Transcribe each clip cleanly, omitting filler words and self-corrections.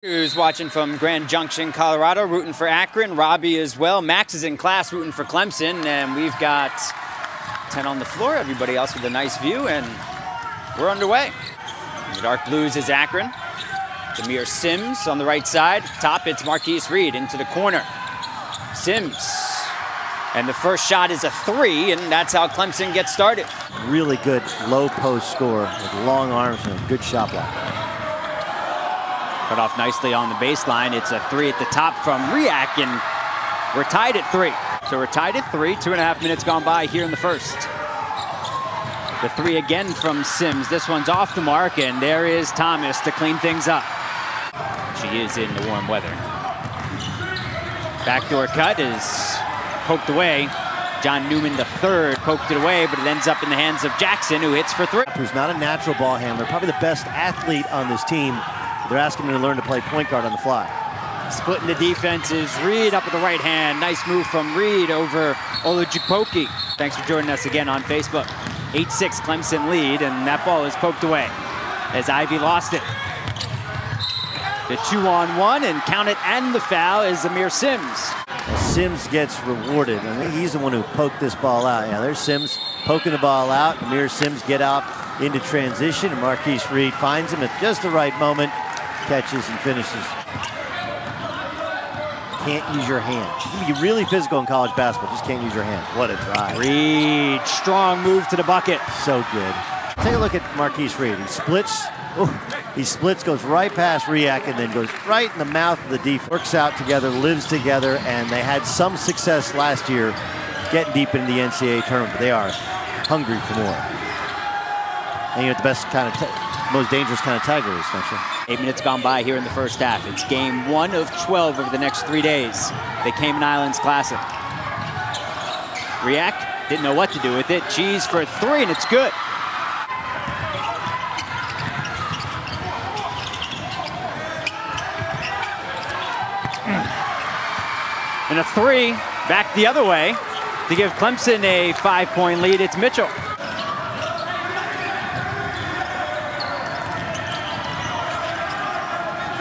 Who's watching from Grand Junction, Colorado, rooting for Akron. Robbie as well. Max is in class rooting for Clemson. And we've got 10 on the floor. Everybody else with a nice view. And we're underway. The dark blues is Akron. Demir Sims on the right side. Top, it's Marquise Reed into the corner. Sims. And the first shot is a three, and that's how Clemson gets started. Really good low post score with long arms and a good shot block. Cut off nicely on the baseline. It's a three at the top from Riak, and we're tied at 3. So we're tied at 3. 2.5 minutes gone by here in the first. The three again from Sims. This one's off the mark, and there is Thomas to clean things up. She is in the warm weather. Backdoor cut is poked away. John Newman III poked it away, but it ends up in the hands of Jackson, who hits for 3. Who's not a natural ball handler, probably the best athlete on this team. They're asking him to learn to play point guard on the fly. Splitting the defense is Reed up with the right hand. Nice move from Reed over Olajupoki. Thanks for joining us again on Facebook. 8-6 Clemson lead, and that ball is poked away as Ivy lost it. The 2-on-1, and count it, and the foul is Amir Sims. Sims gets rewarded. I think he's the one who poked this ball out. Yeah, there's Sims poking the ball out. Amir Sims get out into transition, and Marquise Reed finds him at just the right moment, catches and finishes. Can't use your hands. You can be really physical in college basketball, just can't use your hands. What a drive. Reed, strong move to the bucket. So good. Take a look at Marquise Reed. He splits. He splits, goes right past Riak, and then goes right in the mouth of the defense. Works out together, lives together, and they had some success last year getting deep into the NCAA tournament, but they are hungry for more. And you're the best kind of, most dangerous kind of tiger is, don't you? 8 minutes gone by here in the first half. It's game 1 of 12 over the next 3 days. The Cayman Islands Classic. Riak didn't know what to do with it. Cheese for 3, and it's good. And a 3 back the other way to give Clemson a 5-point lead. It's Mitchell.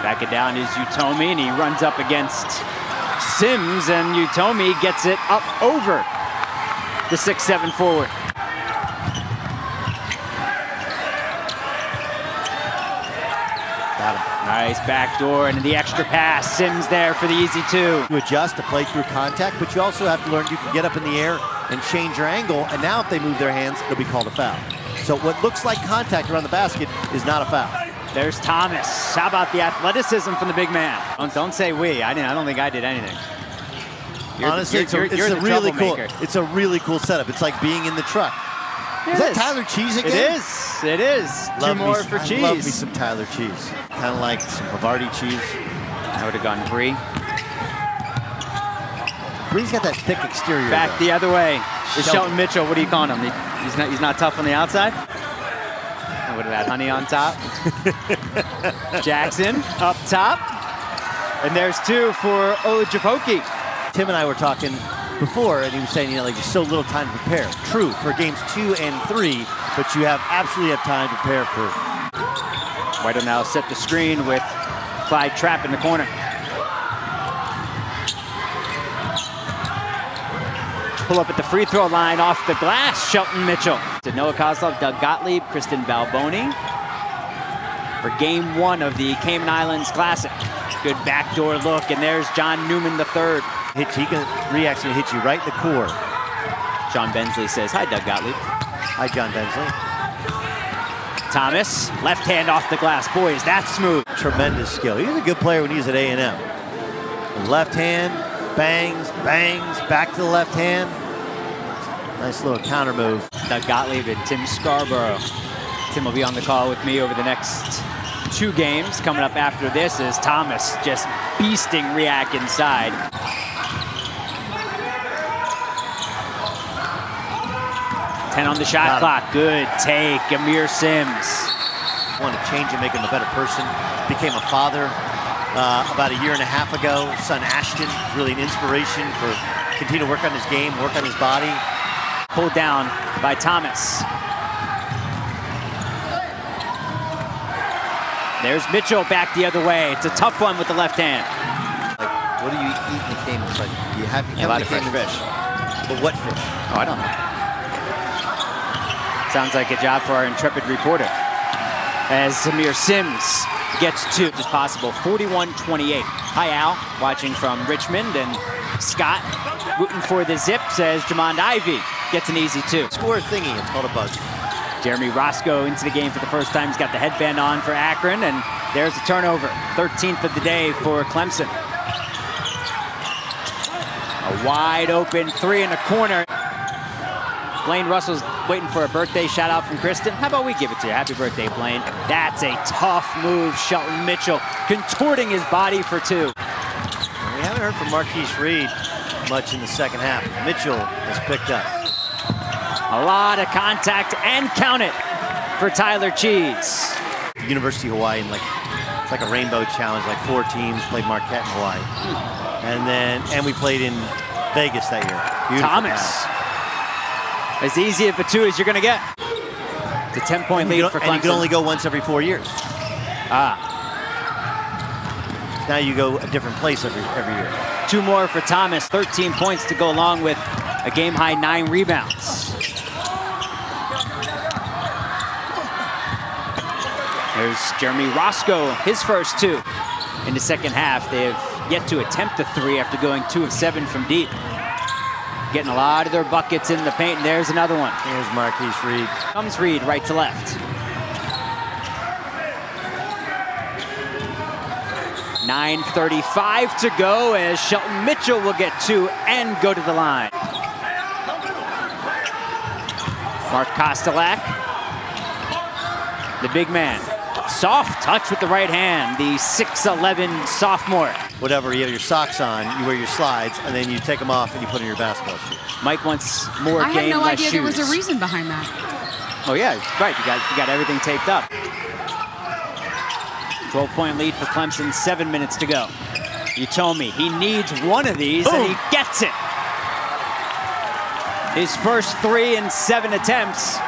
Back it down is Utomi, and he runs up against Sims, and Utomi gets it up over the 6'7" forward. Got him. Nice backdoor, and the extra pass. Sims there for the easy 2. You adjust to play through contact, but you also have to learn you can get up in the air and change your angle, and now if they move their hands, it'll be called a foul. So what looks like contact around the basket is not a foul. There's Thomas. How about the athleticism from the big man? Don't say we. I don't think I did anything. Honestly, it's a really cool setup. It's like being in the truck. Is that Tyler Cheese again? It is. It is. Two more for Cheese. I love me some Tyler Cheese. Kind of like some Havarti cheese. I would have gone Brie. Brie's got that thick exterior. Back the other way is Shelton Mitchell. What are you calling him? He's not tough on the outside? I would have had Honey on top. Jackson up top. And there's 2 for Olajupoki. Tim and I were talking before, and he was saying, like, there's so little time to prepare. True, for games 2 and 3, but you absolutely have time to prepare for. White will now set the screen with Clyde Trapp in the corner. Pull up at the free throw line off the glass, Shelton Mitchell. To Noah Kozlov, Doug Gottlieb, Kristen Balboni for game 1 of the Cayman Islands Classic. Good backdoor look, and there's John Newman III. Riak's gonna hit you right in the core. John Bensley says, hi, Doug Gottlieb. Hi, John Bensley. Thomas, left hand off the glass. Boy, is that smooth. Tremendous skill. He was a good player when he was at A&M. Left hand, bangs, back to the left hand. Nice little counter move. Doug Gottlieb and Tim Scarborough. Tim will be on the call with me over the next 2 games. Coming up after this is Thomas just beasting Riak inside. Ten on the shot clock. Good take, Amir Sims. Wanted to change and make him a better person. Became a father about 1.5 years ago. Son Ashton, really an inspiration for continue to work on his game, work on his body. Pulled down by Thomas. There's Mitchell back the other way. It's a tough one with the left hand. Like, what do you eat in the game? It's like, you have a lot of fresh fish. But what fish? Oh, I don't know. Sounds like a job for our intrepid reporter. As Samir Sims gets to, as possible, 41-28. Hi, Al, watching from Richmond, and Scott rooting for the Zips as Jamond Ivey gets an easy 2. Score thingy, it's called a buzz. Jeremy Roscoe into the game for the first time. He's got the headband on for Akron, and there's a turnover. 13th of the day for Clemson. A wide open 3 in the corner. Blaine Russell's waiting for a birthday shout out from Kristen. How about we give it to you? Happy birthday, Blaine. That's a tough move. Shelton Mitchell contorting his body for 2. We haven't heard from Marquise Reed much in the second half. Mitchell has picked up. A lot of contact and count it for Tyler Cheese. University of Hawaii, and it's like a rainbow challenge, like 4 teams played Marquette in Hawaii. And we played in Vegas that year. Beautiful Thomas. pass. As easy of a 2 as you're going to get. It's a 10-point lead for Clemson. And you can only go once every 4 years. Now you go a different place every year. 2 more for Thomas. 13 points to go along with a game-high 9 rebounds. There's Jeremy Roscoe, his first 2 in the second half. They have yet to attempt a 3 after going 2 of 7 from deep. Getting a lot of their buckets in the paint, and there's another one. Here's Marquise Reed. Comes Reed right to left. 9:35 to go as Shelton Mitchell will get 2 and go to the line. Mark Kostelak, the big man. Soft touch with the right hand, the 6'11 sophomore. Whatever, you have your socks on, you wear your slides, and then you take them off and you put in your basketball shoes. Mike wants more game, less shoes. I had no idea there was a reason behind that. Oh yeah, right, you got everything taped up. 12-point lead for Clemson, 7 minutes to go. You told me he needs one of these, and he gets it. His first 3 in 7 attempts.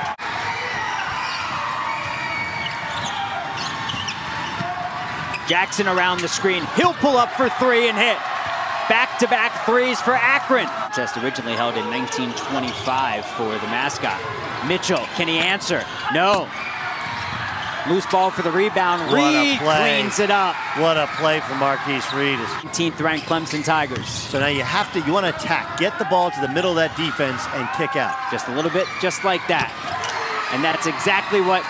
Jackson around the screen. He'll pull up for 3 and hit. Back-to-back 3s for Akron. Test originally held in 1925 for the mascot. Mitchell, can he answer? No. Loose ball for the rebound. Reed cleans it up. What a play from Marquise Reed. 18th ranked Clemson Tigers. So now you want to attack. Get the ball to the middle of that defense and kick out. Just a little bit, just like that. And that's exactly what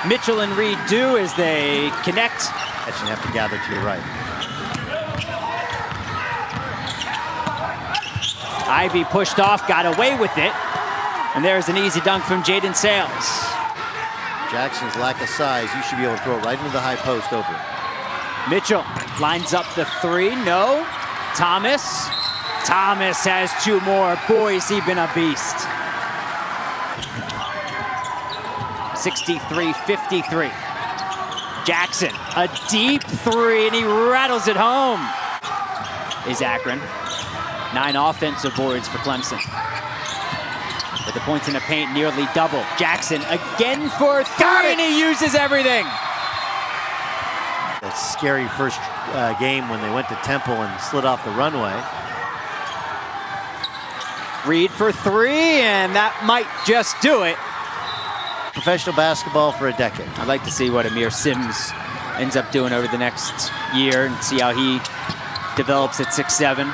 Mitchell and Reed do as they connect. That should have to gather to your right. Ivey pushed off, got away with it. And there's an easy dunk from Jaden Sales. Jackson's lack of size, you should be able to throw it right into the high post over. Mitchell lines up the 3, no. Thomas has 2 more. Boy, has he been a beast. 63-53. Jackson, a deep 3, and he rattles it home. Is Akron. 9 offensive boards for Clemson. With the points in the paint nearly double. Jackson again for 3, and he uses everything. That scary first game when they went to Temple and slid off the runway. Reed for 3, and that might just do it. Professional basketball for a decade. I'd like to see what Amir Sims ends up doing over the next year and see how he develops at 6'7".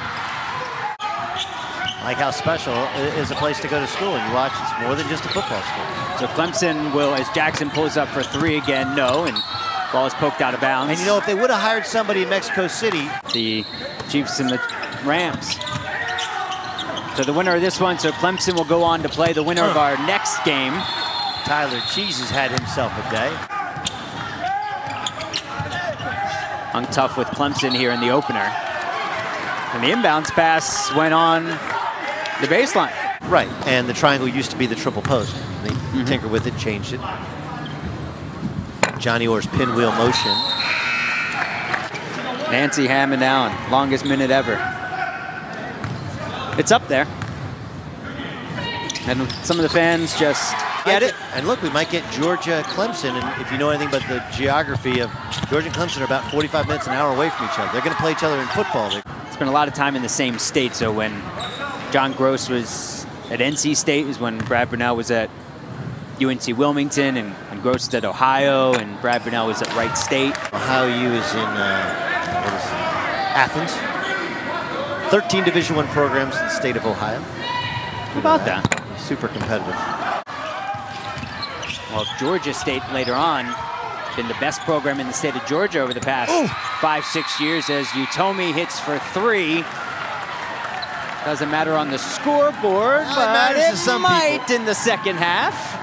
Like how special is a place to go to school, and you watch, it's more than just a football school. So Clemson will, as Jackson pulls up for 3 again, no, and ball is poked out of bounds. And you know, if they would have hired somebody in Mexico City. The Chiefs and the Rams. So the winner of this one, so Clemson will go on to play the winner of our next game. Tyler Cheese has had himself a day. Hung tough with Clemson here in the opener. And the inbounds pass went on the baseline. Right, and the triangle used to be the triple post. They tinkered with it, changed it. Johnny Orr's pinwheel motion. Nancy Hammond Allen, longest minute ever. It's up there. And some of the fans just get it. And look, we might get Georgia Clemson, and if you know anything about the geography of Georgia and Clemson are about 45 minutes, an hour away from each other. They're going to play each other in football. Spent a lot of time in the same state, so when John Gross was at NC State is when Brad Burnell was at UNC Wilmington, and Gross was at Ohio, and Brad Burnell was at Wright State. Ohio U is in Athens. 13 Division I programs in the state of Ohio. How about that? Super competitive. Well, Georgia State later on been the best program in the state of Georgia over the past 5-6 years, as Utomi hits for 3. Doesn't matter on the scoreboard, but it might in the second half.